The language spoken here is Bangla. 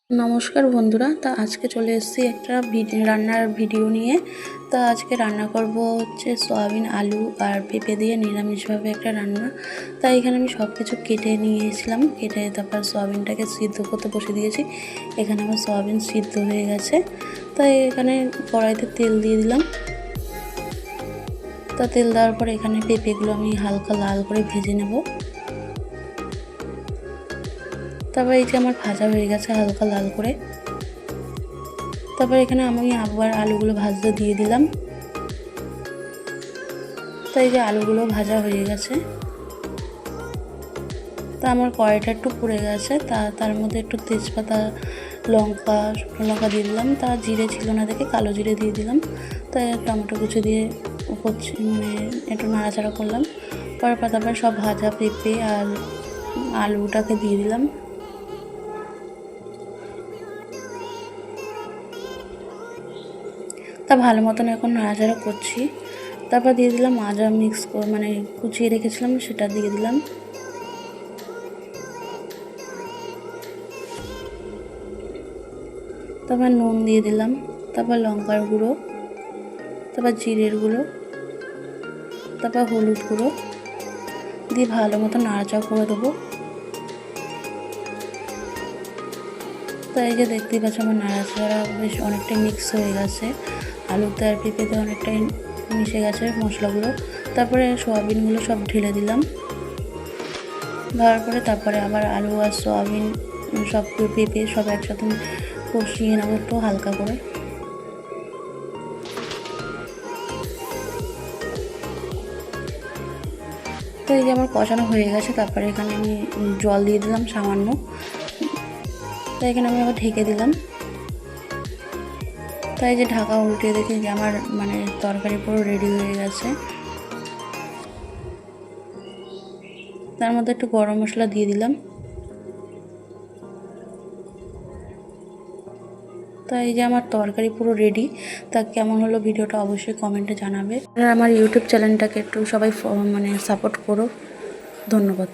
নমস্কার বন্ধুরা, তা আজকে চলে এসেছি একটা রান্নার ভিডিও নিয়ে। তা আজকে রান্না করব হচ্ছে সয়াবিন, আলু আর পেঁপে দিয়ে নিরামিষভাবে একটা রান্না। তাই এখানে আমি সব কিছু কেটে নিয়েছিলাম, কেটে তারপর সয়াবিনটাকে সিদ্ধ করতে বসে দিয়েছি। এখানে আমার সয়াবিন সিদ্ধ হয়ে গেছে। তাই এখানে কড়াইতে তেল দিয়ে দিলাম। তা তেল দেওয়ার পরে এখানে পেঁপেগুলো আমি হালকা লাল করে ভেজে নেব। তারপর এই যে আমার ভাজা হয়ে গেছে হালকা লাল করে। তারপর এখানে আমি আবার আলুগুলো ভাজতে দিয়ে দিলাম। তাই যে আলুগুলো ভাজা হয়ে গেছে। তা আমার কড়াইটা একটু পুড়ে গেছে। তার মধ্যে একটু তেজপাতা, লঙ্কা, শুকনো লঙ্কা দিয়ে দিলাম। তা জিরে ছিল না দেখে কালো জিরে দিয়ে দিলাম। তাই টমেটো কুচি দিয়ে একটু নাড়াচাড়া করলাম। তারপর সব ভাজা পেঁপে আর আলুটাকে দিয়ে দিলাম। তা ভালো মতন এখন নাড়াচাড়া করছি। তারপর দিয়ে দিলাম আদা মিক্স করে কুচিয়ে রেখেছিলাম, সেটা দিয়ে দিলাম। তারপর নুন দিয়ে দিলাম, তারপর লঙ্কার গুঁড়ো, তারপর জিরের গুঁড়ো, তারপর হলুদ গুঁড়ো দিয়ে ভালো মতো নাড়াচাড়া করে দেবো। তাই যে দেখতেই পাচ্ছ আমার নাড়াচাড়া বেশ অনেকটাই মিক্স হয়ে গেছে, আলুতে আর পেঁপেতে অনেকটাই মিশে গেছে মশলাগুলো। তারপরে সয়াবিনগুলো সব ঢেলে দিলাম। দেওয়ার পরে তারপরে আবার আলু আর সয়াবিন সব পেঁপে সব একসাথে কষিয়ে নেবো একটু হালকা করে। তো এই যে আমার কষানো হয়ে গেছে। তারপরে এখানে আমি জল দিয়ে দিলাম সামান্য। তাই এখানে আমি আবার ঢেকে দিলাম। তাই যে ঢাকা উল্টে দেখি যে আমার তরকারি পুরো রেডি হয়ে গেছে। তার মধ্যে একটু গরম মশলা দিয়ে দিলাম। তাই যে আমার তরকারি পুরো রেডি। তা কেমন হলো ভিডিওটা অবশ্যই কমেন্টে জানাবে। আর আমার ইউটিউব চ্যানেলটাকে একটু সবাই সাপোর্ট করো। ধন্যবাদ।